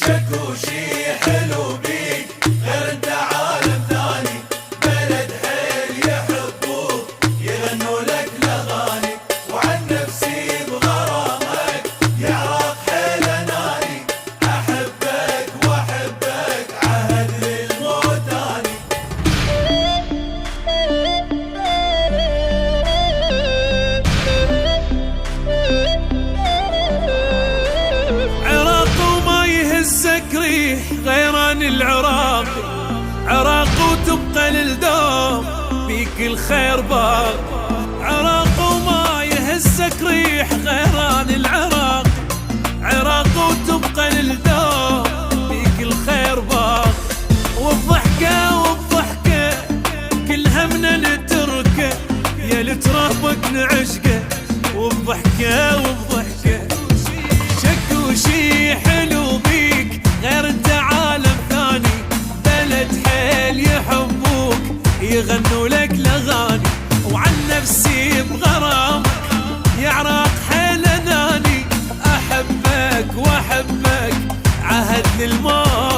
شكوشي حلو بيك غير انت عالم ثاني، بلد حيل يحبوك يغنوا لك الاغاني، وعن نفسي بغرامك يعرق حيل اناني، احبك واحبك عهد للموت اني. ريح غيران العراق، عراق وتبقى للدوم فيك الخير باق، عراق وما يهزك ريح غيران العراق، عراق وتبقى للدوم فيك الخير باق، والضحكة والضحكة كل همنا نتركه يا لترهبك نعشقه، والضحكة والضحكة شكوشي حلو بيك غير انت عالم ثاني، بلد حيل يحبوك يغنوا لك الاغاني، وعن نفسي بغرامك يعرق حيل اناني، احبك واحبك عهد للموت.